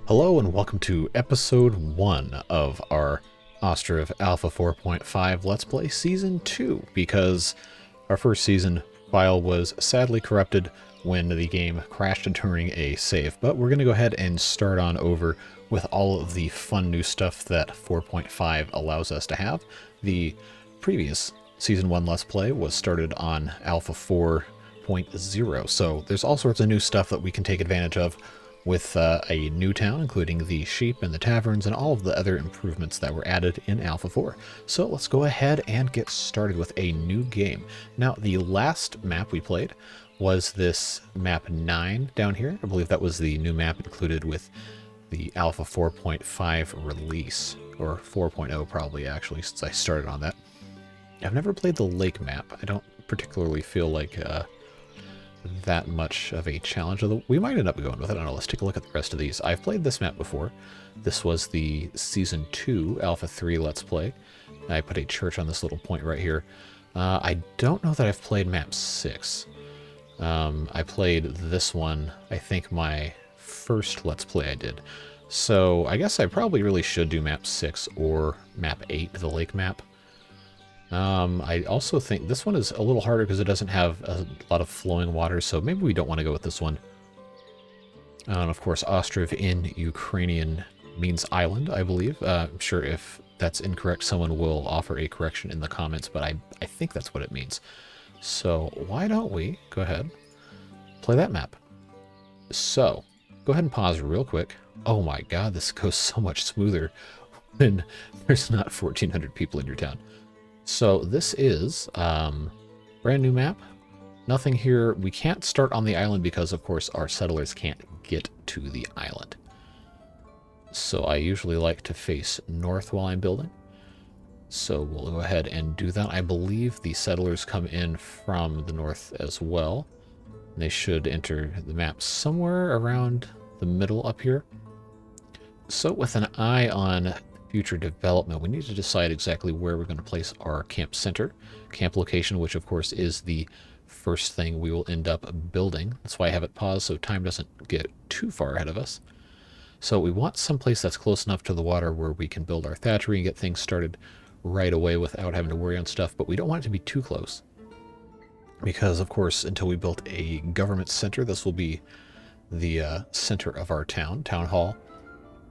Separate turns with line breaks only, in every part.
Hello and welcome to episode 1 of our Ostriv Alpha 4.5 Let's Play Season 2, because our first season file was sadly corrupted when the game crashed during a save. But we're going to go ahead and start on over with all of the fun new stuff that 4.5 allows us to have. The previous Season 1 Let's Play was started on Alpha 4.0, so there's all sorts of new stuff that we can take advantage of with a new town, including the sheep and the taverns and all of the other improvements that were added in Alpha 4. So let's go ahead and get started with a new game. Now, the last map we played was this map 9 down here. I believe that was the new map included with the Alpha 4.5 release, or 4.0 probably actually, since I started on that. I've never played the lake map. I don't particularly feel like that much of a challenge, although we might end up going with it. I don't know. Let's take a look at the rest of these. I've played this map before. This was the Season 2 Alpha 3 Let's Play. I put a church on this little point right here. I don't know that I've played map 6. I played this one, I think my first Let's Play I did. So I guess I probably really should do map 6 or map 8, the lake map. I also think this one is a little harder because it doesn't have a lot of flowing water, so maybe we don't want to go with this one. And of course, Ostriv in Ukrainian means island, I believe. I'm sure if that's incorrect, someone will offer a correction in the comments, but I think that's what it means. So why don't we go ahead, play that map. So, go ahead and pause real quick. Oh my god, this goes so much smoother when there's not 1,400 people in your town. So this is brand new map. Nothing here. We can't start on the island because, of course, our settlers can't get to the island. So I usually like to face north while I'm building. So we'll go ahead and do that. I believe the settlers come in from the north as well. They should enter the map somewhere around the middle up here. So with an eye on future development, we need to decide exactly where we're going to place our camp center, camp location, which of course is the first thing we will end up building. That's why I have it paused so time doesn't get too far ahead of us. So we want someplace that's close enough to the water where we can build our thatchery and get things started right away without having to worry on stuff, but we don't want it to be too close. Because of course, until we built a government center, this will be the center of our town hall.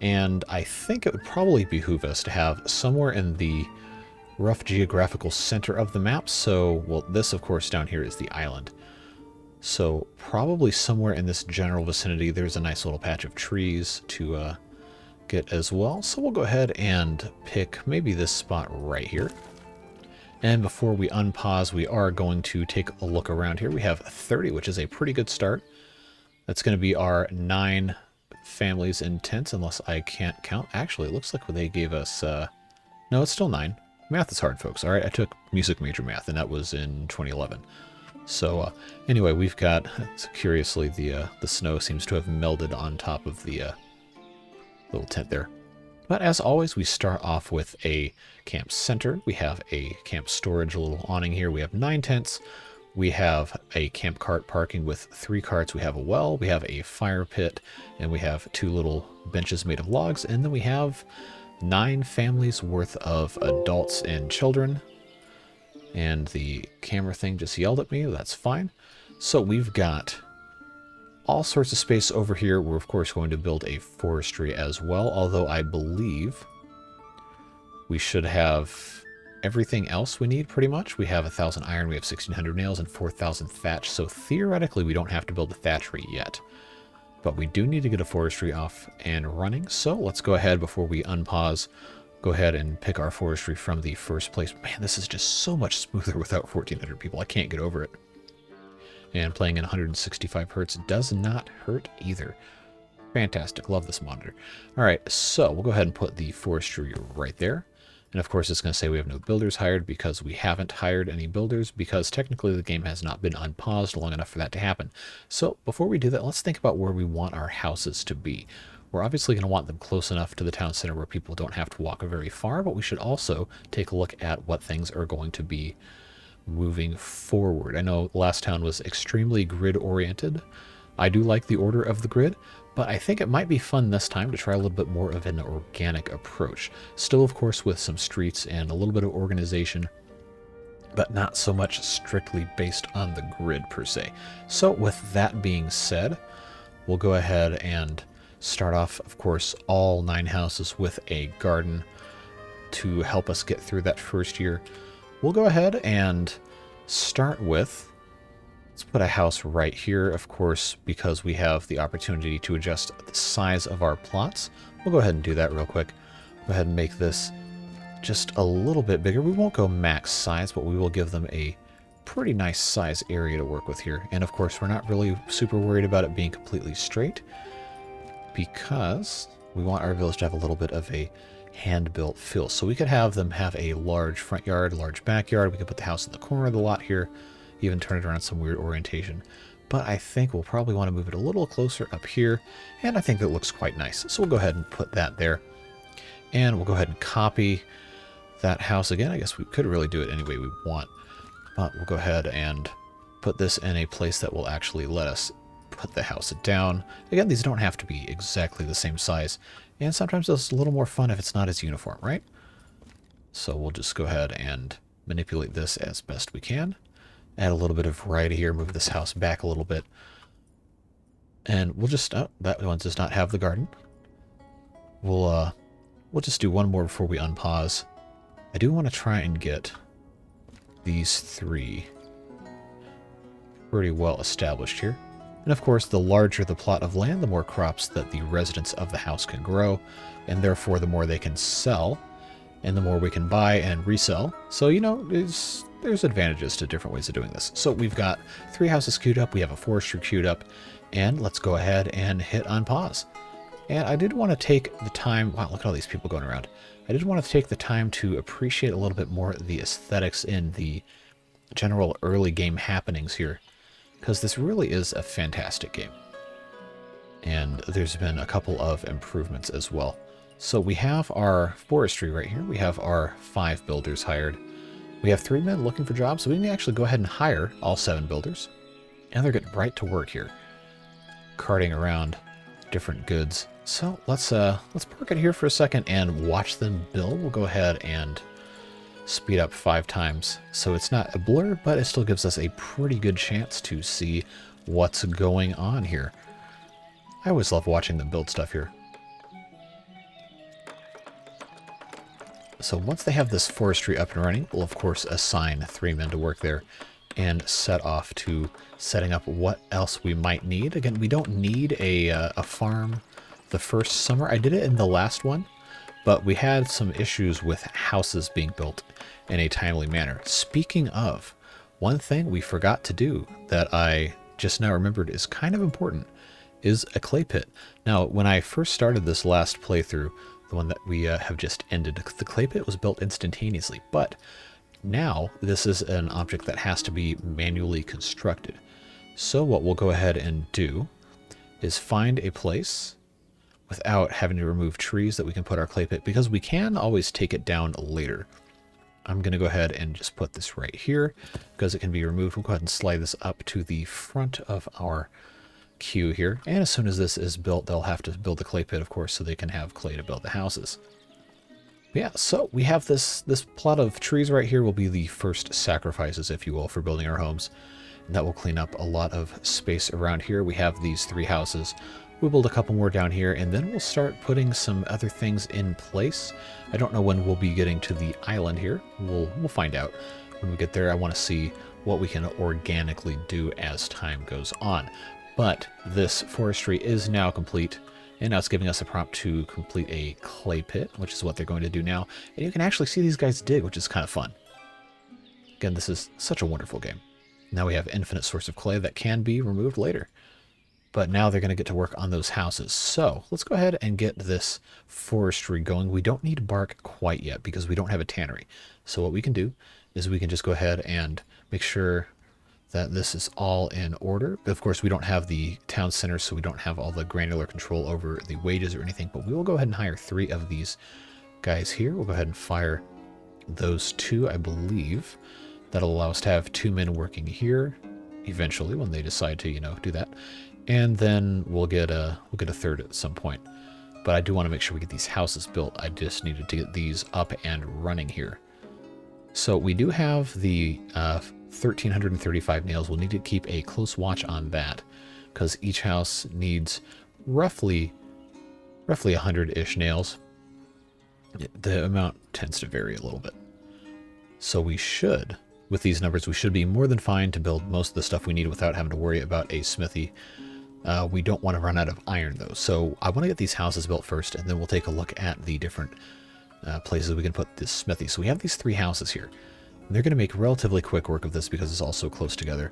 And I think it would probably behoove us to have somewhere in the rough geographical center of the map. So, well, this, of course, down here is the island. So probably somewhere in this general vicinity, there's a nice little patch of trees to get as well. So we'll go ahead and pick maybe this spot right here. And before we unpause, we are going to take a look around here. We have 30, which is a pretty good start. That's going to be our 9 families in tents, unless I can't count. Actually, it looks like they gave us no, it's still 9. Math is hard, folks. All right, I took music major math, and that was in 2011. So anyway, we've got, curiously, the snow seems to have melded on top of the little tent there. But as always, we start off with a camp center. We have a camp storage, a little awning here. We have 9 tents. We have a camp cart parking with 3 carts. We have a well, we have a fire pit, and we have 2 little benches made of logs. And then we have 9 families worth of adults and children. And the camera thing just yelled at me. That's fine. So we've got all sorts of space over here. We're, of course, going to build a forestry as well, although I believe we should have everything else we need, pretty much. We have 1,000 iron, we have 1,600 nails, and 4,000 thatch, so theoretically we don't have to build a thatchery yet. But we do need to get a forestry off and running, so let's go ahead before we unpause. Go ahead and pick our forestry from the first place. Man, this is just so much smoother without 1,400 people. I can't get over it. And playing in 165 hertz does not hurt either. Fantastic. Love this monitor. All right, so we'll go ahead and put the forestry right there. And of course, it's going to say we have no builders hired because we haven't hired any builders, because technically the game has not been unpaused long enough for that to happen. So before we do that, let's think about where we want our houses to be. We're obviously going to want them close enough to the town center where people don't have to walk very far, but we should also take a look at what things are going to be moving forward. I know the last town was extremely grid oriented. I do like the order of the grid, But I think it might be fun this time to try a little bit more of an organic approach. Still, of course, with some streets and a little bit of organization, but not so much strictly based on the grid per se. So with that being said, we'll go ahead and start off, of course, all 9 houses with a garden to help us get through that first year. We'll go ahead and start with, let's put a house right here, of course, because we have the opportunity to adjust the size of our plots. We'll go ahead and do that real quick. Go ahead and make this just a little bit bigger. We won't go max size, but we will give them a pretty nice size area to work with here. And of course, we're not really super worried about it being completely straight because we want our village to have a little bit of a hand-built feel. So we could have them have a large front yard, large backyard. We could put the house in the corner of the lot here, even turn it around some weird orientation. But I think we'll probably want to move it a little closer up here, and I think that looks quite nice. So we'll go ahead and put that there. And we'll go ahead and copy that house again. I guess we could really do it any way we want, but we'll go ahead and put this in a place that will actually let us put the house down. Again, these don't have to be exactly the same size, and sometimes it's a little more fun if it's not as uniform, right? So we'll just go ahead and manipulate this as best we can. Add a little bit of variety here, move this house back a little bit. And we'll just, oh, that one does not have the garden. We'll just do one more before we unpause. I do want to try and get these 3 pretty well established here. And of course, the larger the plot of land, the more crops that the residents of the house can grow, and therefore the more they can sell, and the more we can buy and resell. So, you know, there's advantages to different ways of doing this. So we've got 3 houses queued up, we have a forestry queued up, and let's go ahead and hit on pause. And I did want to take the time, wow, look at all these people going around. I did want to take the time to appreciate a little bit more the aesthetics in the general early game happenings here, because this really is a fantastic game. And there's been a couple of improvements as well. So we have our forestry right here. We have our 5 builders hired. We have 3 men looking for jobs, so we can actually go ahead and hire all 7 builders. And they're getting right to work here, carting around different goods. So let's park it here for a second and watch them build. We'll go ahead and speed up 5 times. So it's not a blur, but it still gives us a pretty good chance to see what's going on here. I always love watching them build stuff here. So once they have this forestry up and running, we'll of course assign 3 men to work there and set off to setting up what else we might need. Again, we don't need a farm the first summer. I did it in the last one, but we had some issues with houses being built in a timely manner. Speaking of, one thing we forgot to do that I just now remembered is kind of important is a clay pit. Now, when I first started this last playthrough, the one that we have just ended, the clay pit was built instantaneously, but now this is an object that has to be manually constructed. So what we'll go ahead and do is find a place without having to remove trees that we can put our clay pit, because we can always take it down later. I'm going to go ahead and just put this right here because it can be removed. We'll go ahead and slide this up to the front of our queue here. And as soon as this is built, they'll have to build the clay pit, of course, so they can have clay to build the houses. Yeah, so we have this plot of trees right here will be the first sacrifices, if you will, for building our homes. And that will clean up a lot of space around here. We have these 3 houses. We'll build a couple more down here, and then we'll start putting some other things in place. I don't know when we'll be getting to the island here. We'll find out when we get there. I want to see what we can organically do as time goes on. But this forestry is now complete, and now it's giving us a prompt to complete a clay pit, which is what they're going to do now. And you can actually see these guys dig, which is kind of fun. Again, this is such a wonderful game. Now we have infinite source of clay that can be removed later. But now they're going to get to work on those houses. So let's go ahead and get this forestry going. We don't need bark quite yet because we don't have a tannery. So what we can do is we can just go ahead and make sure that this is all in order. Of course, we don't have the town center, so we don't have all the granular control over the wages or anything, but we will go ahead and hire 3 of these guys here. We'll go ahead and fire those 2, I believe. That'll allow us to have 2 men working here eventually when they decide to, do that. And then we'll get a third at some point. But I do want to make sure we get these houses built. I just needed to get these up and running here. So we do have the 1,335 nails. We'll need to keep a close watch on that because each house needs roughly 100-ish nails. The amount tends to vary a little bit. So we should, with these numbers, we should be more than fine to build most of the stuff we need without having to worry about a smithy. We don't want to run out of iron, though. So I want to get these houses built first, and then we'll take a look at the different places we can put this smithy. So we have these 3 houses here. They're going to make relatively quick work of this because it's all so close together.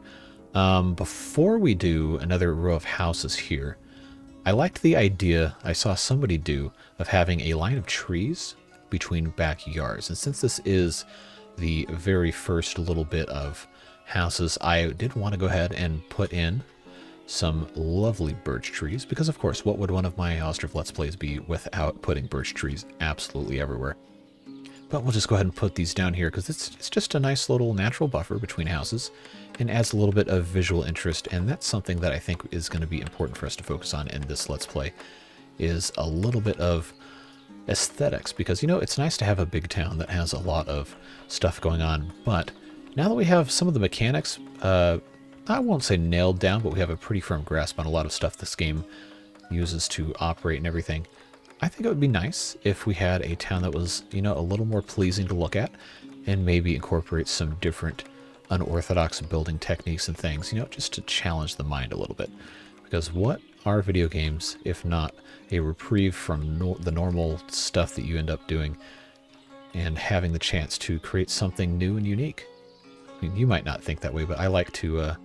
Before we do another row of houses here, I liked the idea I saw somebody do of having a line of trees between backyards. And since this is the very first little bit of houses, I did want to go ahead and put in some lovely birch trees, because of course, what would one of my Ostriv Let's Plays be without putting birch trees absolutely everywhere? But we'll just go ahead and put these down here because it's just a nice little natural buffer between houses and adds a little bit of visual interest, and that's something that I think is going to be important for us to focus on in this Let's Play, is a little bit of aesthetics, because, you know, it's nice to have a big town that has a lot of stuff going on, but now that we have some of the mechanics, I won't say nailed down, but we have a pretty firm grasp on a lot of stuff this game uses to operate and everything. I think it would be nice if we had a town that was, you know, a little more pleasing to look at and maybe incorporate some different unorthodox building techniques and things, you know, just to challenge the mind a little bit. Because what are video games if not a reprieve from the normal stuff that you end up doing and having the chance to create something new and unique? I mean, you might not think that way, but I like to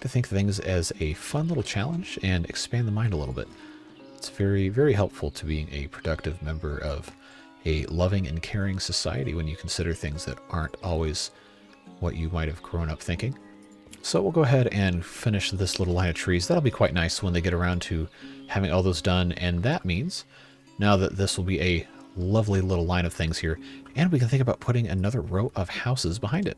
think things as a fun little challenge and expand the mind a little bit. It's very, very helpful to being a productive member of a loving and caring society when you consider things that aren't always what you might have grown up thinking. So we'll go ahead and finish this little line of trees. That'll be quite nice when they get around to having all those done, and that means now that this will be a lovely little line of things here, and we can think about putting another row of houses behind it.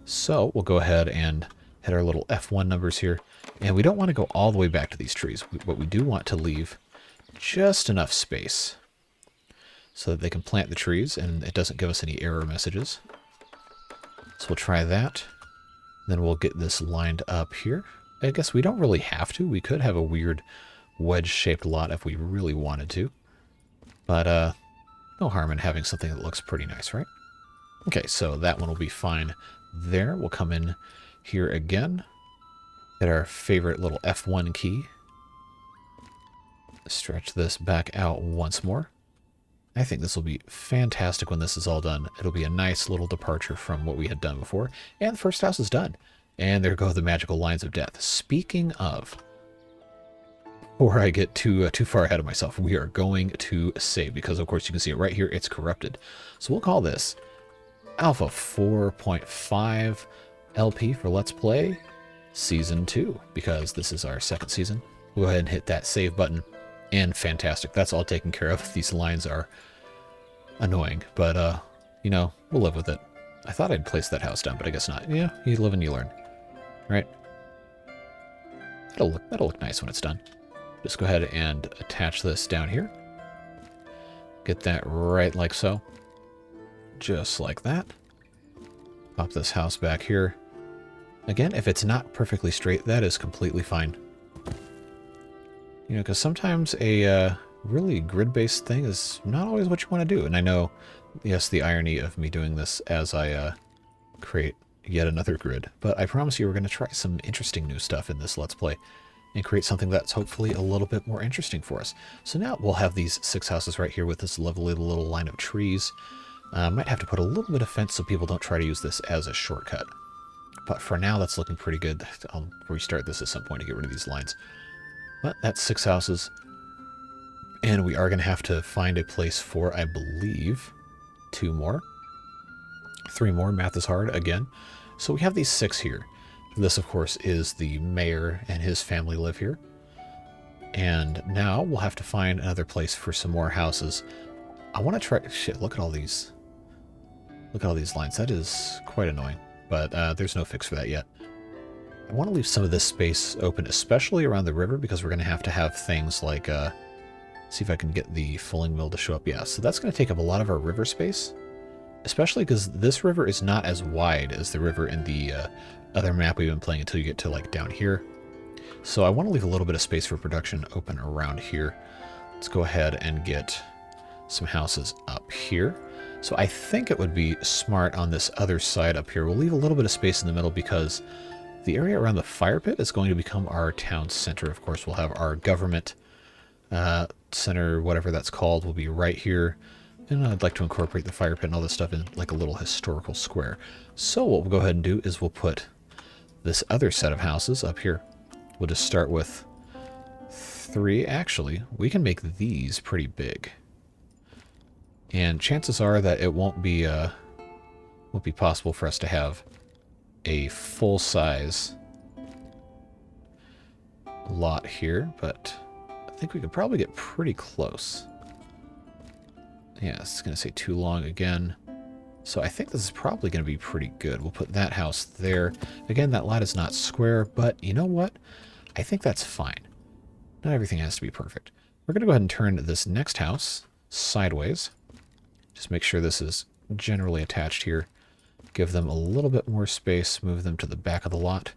So we'll go ahead and hit our little F1 numbers here. And we don't want to go all the way back to these trees, but we do want to leave just enough space so that they can plant the trees and it doesn't give us any error messages. So we'll try that. Then we'll get this lined up here. I guess we don't really have to. We could have a weird wedge-shaped lot if we really wanted to. But no harm in having something that looks pretty nice, right? Okay, so that one will be fine there. We'll come in here again. Get our favorite little F1 key. Stretch this back out once more. I think this will be fantastic when this is all done. It'll be a nice little departure from what we had done before. And the first house is done. And there go the magical lines of death. Speaking of, before I get too far ahead of myself, we are going to save, because of course you can see it right here, it's corrupted. So we'll call this Alpha 4.5 LP for Let's Play Season 2, because this is our second season. We'll go ahead and hit that save button, and fantastic. That's all taken care of. These lines are annoying, but, you know, we'll live with it. I thought I'd place that house down, but I guess not. Yeah, you live and you learn, right? That'll look nice when it's done. Just go ahead and attach this down here. Get that right like so. Just like that. Pop this house back here. Again, if it's not perfectly straight, that is completely fine. You know, because sometimes a really grid-based thing is not always what you want to do. And I know, yes, the irony of me doing this as I create yet another grid. But I promise you we're going to try some interesting new stuff in this Let's Play and create something that's hopefully a little bit more interesting for us. So now we'll have these 6 houses right here with this lovely little line of trees. Might have to put a little bit of fence so people don't try to use this as a shortcut. But for now, that's looking pretty good. I'll restart this at some point to get rid of these lines. But that's 6 houses. And we are going to have to find a place for, I believe, 2 more. 3 more. Math is hard again. So we have these 6 here. This, of course, is the mayor and his family live here. And now we'll have to find another place for some more houses. I want to try... Shit, look at all these... Look at all these lines. That is quite annoying. But there's no fix for that yet. I want to leave some of this space open, especially around the river, because we're going to have things like, see if I can get the fulling mill to show up. Yeah, so that's going to take up a lot of our river space, especially because this river is not as wide as the river in the other map we've been playing until you get to like down here. So I want to leave a little bit of space for production open around here. Let's go ahead and get some houses up here. So I think it would be smart on this other side up here. We'll leave a little bit of space in the middle because the area around the fire pit is going to become our town center. Of course, we'll have our government center, whatever that's called, will be right here. And I'd like to incorporate the fire pit and all this stuff in like a little historical square. So what we'll go ahead and do is we'll put this other set of houses up here. We'll just start with 3. Actually, we can make these pretty big. And chances are that it won't be possible for us to have a full-size lot here, but I think we could probably get pretty close. Yeah, it's going to say too long again. So I think this is probably going to be pretty good. We'll put that house there. Again, that lot is not square, but you know what? I think that's fine. Not everything has to be perfect. We're going to go ahead and turn this next house sideways. Just make sure this is generally attached here. Give them a little bit more space, move them to the back of the lot,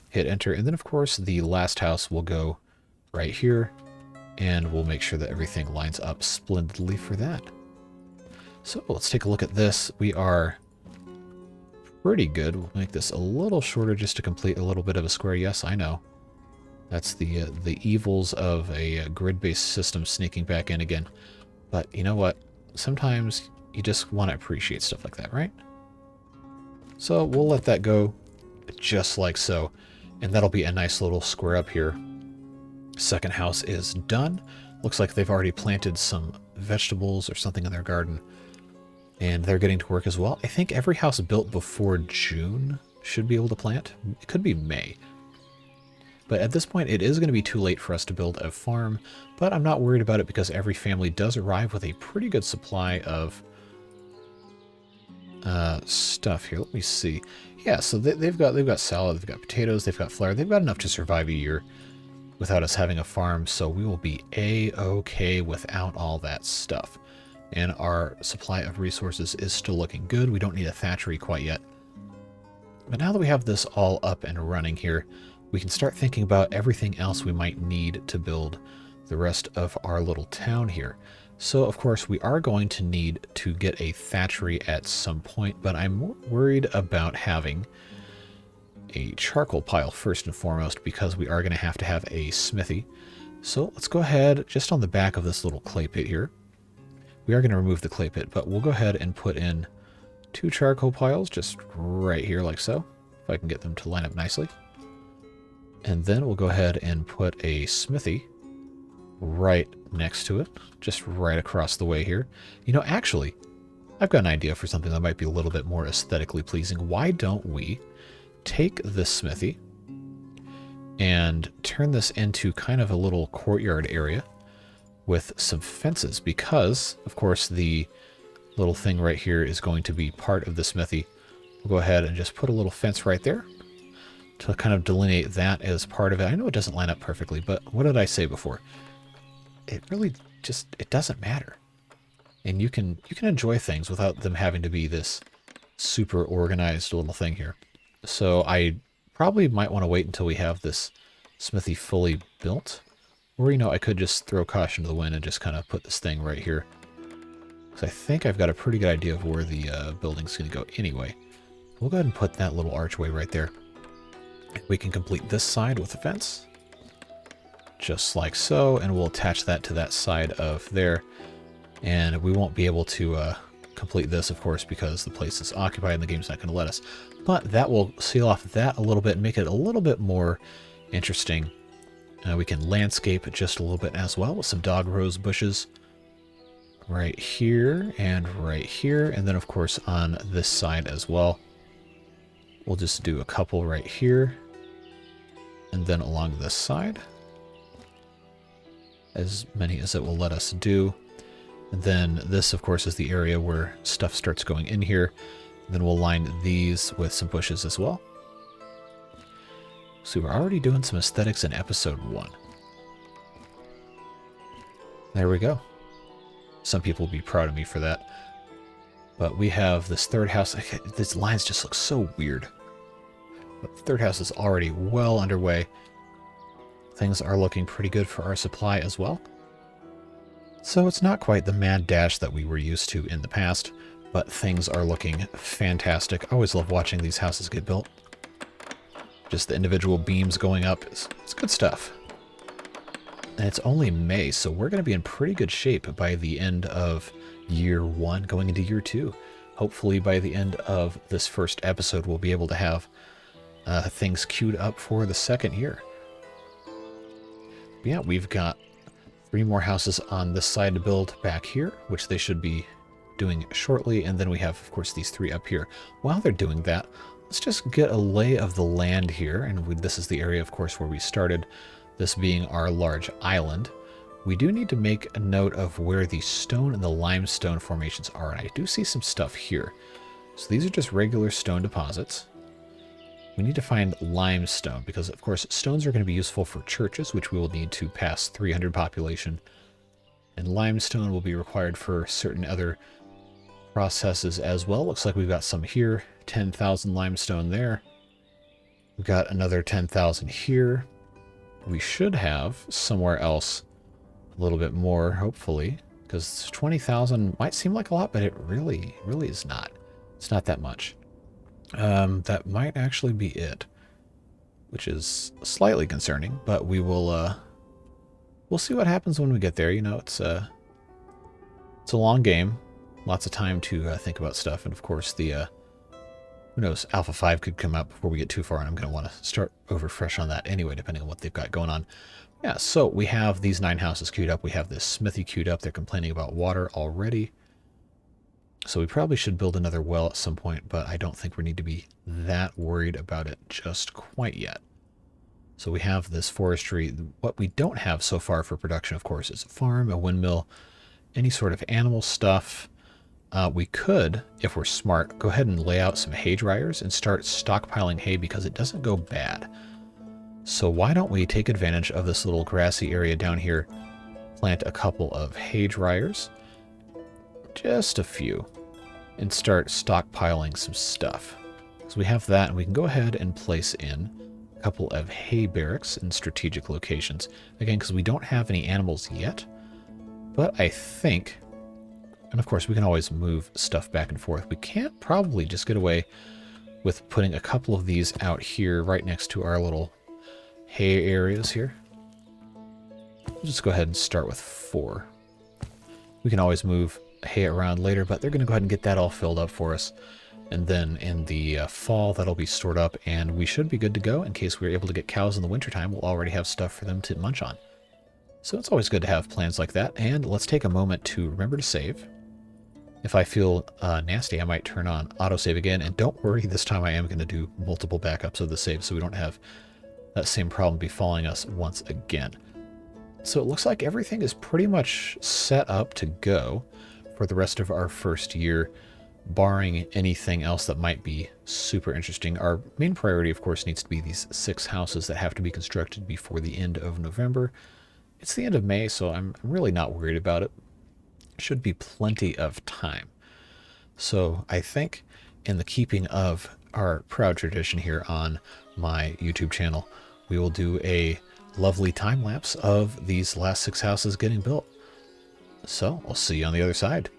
hit enter, and then of course the last house will go right here, and we'll make sure that everything lines up splendidly for that. So let's take a look at this. We are pretty good. We'll make this a little shorter just to complete a little bit of a square. Yes, I know. That's the evils of a grid-based system sneaking back in again. But you know what? Sometimes you just want to appreciate stuff like that, right? So we'll let that go just like so. And that'll be a nice little square up here. Second house is done. Looks like they've already planted some vegetables or something in their garden. And they're getting to work as well. I think every house built before June should be able to plant. It could be May. But at this point, it is going to be too late for us to build a farm. But I'm not worried about it because every family does arrive with a pretty good supply of stuff here. Let me see. Yeah, so they've got salad, they've got potatoes, they've got flour. They've got enough to survive a year without us having a farm. So we will be a-okay without all that stuff. And our supply of resources is still looking good. We don't need a thatchery quite yet. But now that we have this all up and running here, we can start thinking about everything else we might need to build the rest of our little town here. So, of course, we are going to need to get a thatchery at some point, but I'm more worried about having a charcoal pile first and foremost because we are going to have a smithy. So let's go ahead, just on the back of this little clay pit here. We are going to remove the clay pit, but we'll go ahead and put in 2 charcoal piles just right here like so, if I can get them to line up nicely. And then we'll go ahead and put a smithy right next to it, just right across the way here. You know, actually, I've got an idea for something that might be a little bit more aesthetically pleasing. Why don't we take this smithy and turn this into kind of a little courtyard area with some fences? Because, of course, the little thing right here is going to be part of the smithy. We'll go ahead and just put a little fence right there to kind of delineate that as part of it. I know it doesn't line up perfectly, but what did I say before? It really just, it doesn't matter. And you can enjoy things without them having to be this super organized little thing here. So I probably might want to wait until we have this smithy fully built. Or, you know, I could just throw caution to the wind and just kind of put this thing right here. Because I think I've got a pretty good idea of where the building's going to go anyway. We'll go ahead and put that little archway right there. We can complete this side with a fence, just like so, and we'll attach that to that side of there. And we won't be able to complete this, of course, because the place is occupied and the game's not going to let us. But that will seal off that a little bit and make it a little bit more interesting. We can landscape it just a little bit as well with some dog rose bushes right here and right here. And then, of course, on this side as well. We'll just do a couple right here. And then along this side. As many as it will let us do. And then this, of course, is the area where stuff starts going in here. And then we'll line these with some bushes as well. So we're already doing some aesthetics in episode 1. There we go. Some people will be proud of me for that. But we have this third house. These lines just look so weird. But the third house is already well underway. Things are looking pretty good for our supply as well. So it's not quite the mad dash that we were used to in the past, but things are looking fantastic. I always love watching these houses get built. Just the individual beams going up. It's good stuff. And it's only May, so we're going to be in pretty good shape by the end of year 1, going into year 2. Hopefully by the end of this first episode, we'll be able to have things queued up for the second year. But yeah, we've got 3 more houses on this side to build back here, which they should be doing shortly. And then we have, of course, these 3 up here. While they're doing that, let's just get a lay of the land here. And this is the area, of course, where we started, this being our large island. We do need to make a note of where the stone and the limestone formations are. And I do see some stuff here. So these are just regular stone deposits. We need to find limestone because, of course, stones are going to be useful for churches, which we will need to pass 300 population. And limestone will be required for certain other processes as well. Looks like we've got some here. 10,000 limestone there. We've got another 10,000 here. We should have somewhere else a little bit more, hopefully, because 20,000 might seem like a lot, but it really is not. It's not that much. That might actually be it, which is slightly concerning, but we will, we'll see what happens when we get there. You know, it's a long game, lots of time to think about stuff, and of course the, who knows, Alpha 5 could come out before we get too far, and I'm going to want to start over fresh on that anyway, depending on what they've got going on. Yeah, so we have these 9 houses queued up. We have this smithy queued up. They're complaining about water already. So we probably should build another well at some point, but I don't think we need to be that worried about it just quite yet. So we have this forestry. What we don't have so far for production, of course, is a farm, a windmill, any sort of animal stuff. We could, if we're smart, go ahead and lay out some hay dryers and start stockpiling hay because it doesn't go bad. So why don't we take advantage of this little grassy area down here, plant a couple of hay dryers, just a few, and start stockpiling some stuff. So we have that, and we can go ahead and place in a couple of hay barracks in strategic locations. Again, because we don't have any animals yet, but I think, and of course we can always move stuff back and forth, we can't probably just get away with putting a couple of these out here right next to our little hay areas here. We'll just go ahead and start with 4. We can always move hay around later, but they're going to go ahead and get that all filled up for us. And then in the fall, that'll be stored up, and we should be good to go. In case we're able to get cows in the wintertime, we'll already have stuff for them to munch on. So it's always good to have plans like that. And let's take a moment to remember to save. If I feel nasty, I might turn on autosave again. And don't worry, this time I am going to do multiple backups of the save so we don't have that same problem befalling us once again. So it looks like everything is pretty much set up to go for the rest of our first year, barring anything else that might be super interesting. Our main priority, of course, needs to be these 6 houses that have to be constructed before the end of November. It's the end of May, so I'm really not worried about it. Should be plenty of time. So I think, in the keeping of our proud tradition here on my YouTube channel, we will do a lovely time lapse of these last 6 houses getting built. So I'll see you on the other side.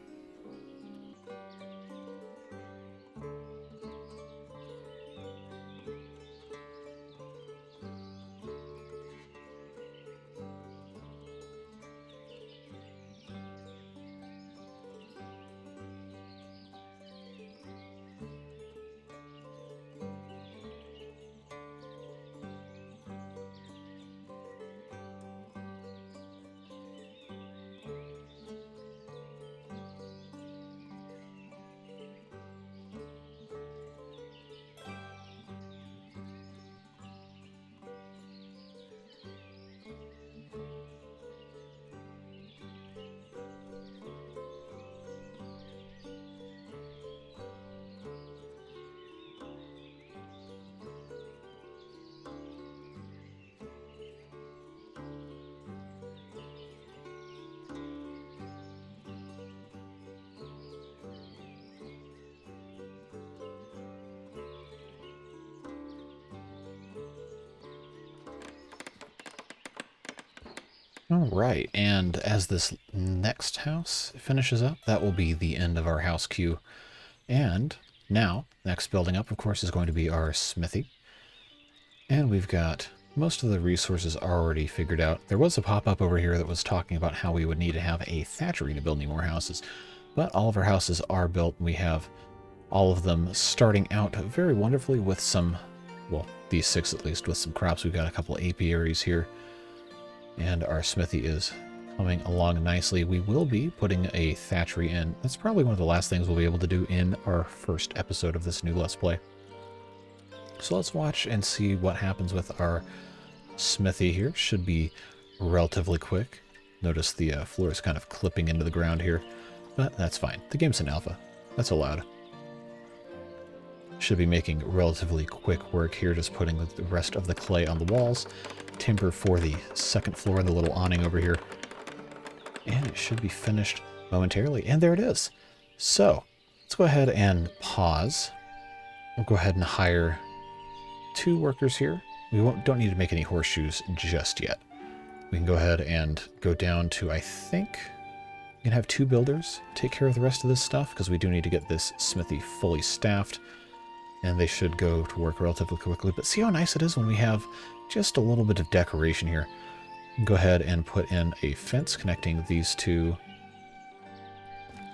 All right, and as this next house finishes up, that will be the end of our house queue. And now, next building up, of course, is going to be our smithy. And we've got most of the resources already figured out. There was a pop-up over here that was talking about how we would need to have a thatchery to build any more houses. But all of our houses are built. We have all of them starting out very wonderfully with some, well, these 6 at least, with some crops. We've got a couple apiaries here. And our smithy is coming along nicely. We will be putting a thatchery in. That's probably one of the last things we'll be able to do in our first episode of this new Let's Play. So let's watch and see what happens with our smithy here. Should be relatively quick. Notice the floor is kind of clipping into the ground here, but that's fine. The game's in alpha. That's allowed. Should be making relatively quick work here, just putting the rest of the clay on the walls. Timber for the second floor, the little awning over here. And it should be finished momentarily. And there it is. So, let's go ahead and pause. We'll go ahead and hire 2 workers here. We don't need to make any horseshoes just yet. We can go ahead and go down to, I think, we can have 2 builders take care of the rest of this stuff, because we do need to get this smithy fully staffed. And they should go to work relatively quickly. But see how nice it is when we have just a little bit of decoration here. Go ahead and put in a fence connecting these 2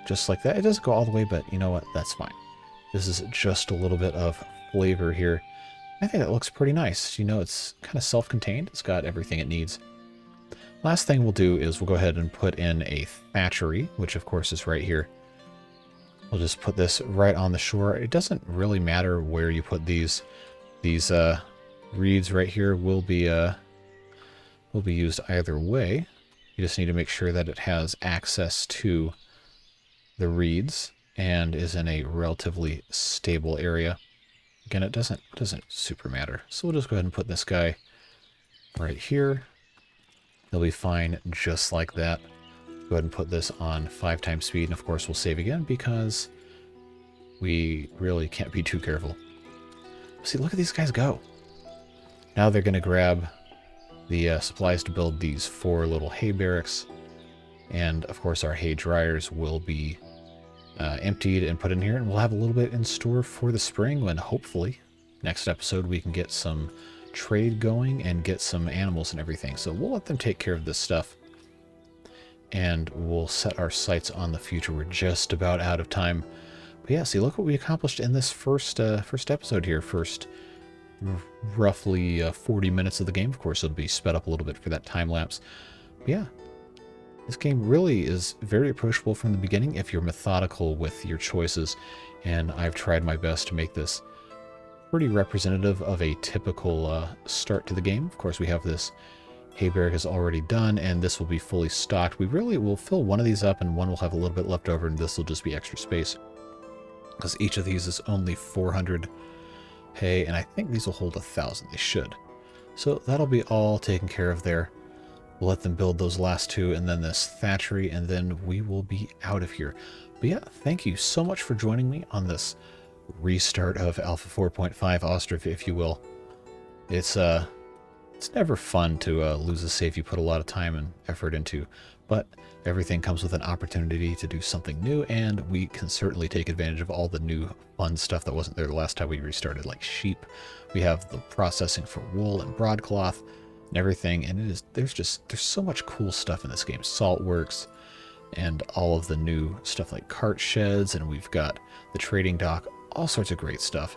just like that. It doesn't go all the way, but you know what? That's fine. This is just a little bit of flavor here. I think that looks pretty nice. You know, it's kind of self-contained. It's got everything it needs. Last thing we'll do is we'll go ahead and put in a thatchery, which of course is right here. We'll just put this right on the shore. It doesn't really matter where you put these. These reeds right here will be used either way. You just need to make sure that it has access to the reeds and is in a relatively stable area. Again, it doesn't super matter. So we'll just go ahead and put this guy right here. They'll be fine just like that. Go ahead and put this on 5 times speed, and of course we'll save again because we really can't be too careful. See, look at these guys go. Now they're going to grab the supplies to build these 4 little hay barracks, and of course our hay dryers will be emptied and put in here, and we'll have a little bit in store for the spring when hopefully next episode we can get some trade going and get some animals and everything. So we'll let them take care of this stuff. And we'll set our sights on the future. We're just about out of time. But yeah, see, look what we accomplished in this first episode here. First roughly 40 minutes of the game. Of course, it'll be sped up a little bit for that time lapse. But yeah, this game really is very approachable from the beginning if you're methodical with your choices. And I've tried my best to make this pretty representative of a typical start to the game. Of course, we have this hay barrack is already done, and this will be fully stocked. We really will fill one of these up, and one will have a little bit left over, and this will just be extra space. Because each of these is only 400 hay, and I think these will hold 1,000. They should. So that'll be all taken care of there. We'll let them build those last 2, and then this thatchery, and then we will be out of here. But yeah, thank you so much for joining me on this restart of Alpha 4.5 Ostriv, if you will. It's never fun to lose a save you put a lot of time and effort into, but everything comes with an opportunity to do something new, and we can certainly take advantage of all the new fun stuff that wasn't there the last time we restarted, like sheep. We have the processing for wool and broadcloth and everything, and there's so much cool stuff in this game. Salt works and all of the new stuff like cart sheds, and we've got the trading dock, all sorts of great stuff.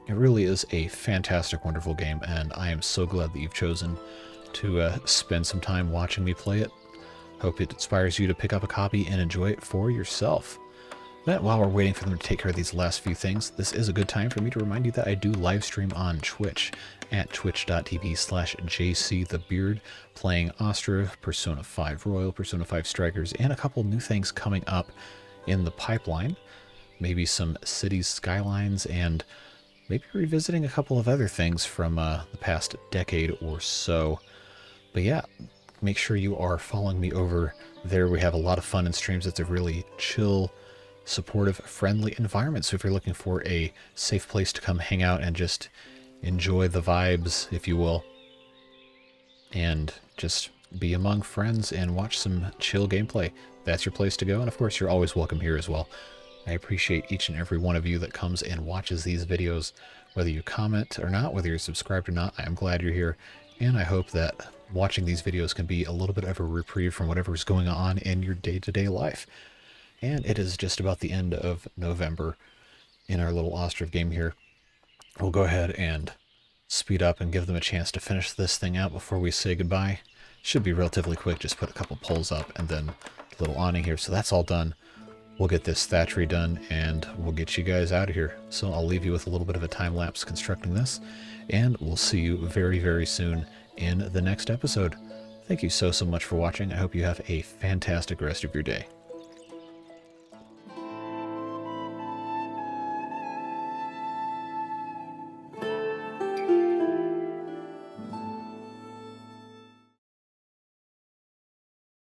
It really is a fantastic, wonderful game, and I am so glad that you've chosen to spend some time watching me play it. Hope it inspires you to pick up a copy and enjoy it for yourself. But while we're waiting for them to take care of these last few things, this is a good time for me to remind you that I do live stream on Twitch at twitch.tv/jcthebeard, playing Ostriv, Persona 5 Royal, Persona 5 Strikers, and a couple new things coming up in the pipeline. Maybe some cities skylines, and maybe revisiting a couple of other things from the past decade or so. But yeah, make sure you are following me over there. We have a lot of fun in streams. It's a really chill, supportive, friendly environment. So if you're looking for a safe place to come hang out and just enjoy the vibes, if you will, and just be among friends and watch some chill gameplay, that's your place to go. And of course, you're always welcome here as well. I appreciate each and every one of you that comes and watches these videos, whether you comment or not, whether you're subscribed or not. I'm glad you're here, and I hope that watching these videos can be a little bit of a reprieve from whatever's going on in your day-to-day life. And it is just about the end of November in our little Ostriv game here. We'll go ahead and speed up and give them a chance to finish this thing out before we say goodbye. Should be relatively quick, just put a couple poles up and then a little awning here. So that's all done. We'll get this thatchery done and we'll get you guys out of here. So I'll leave you with a little bit of a time lapse constructing this, and we'll see you very, very soon in the next episode. Thank you so much for watching. I hope you have a fantastic rest of your day.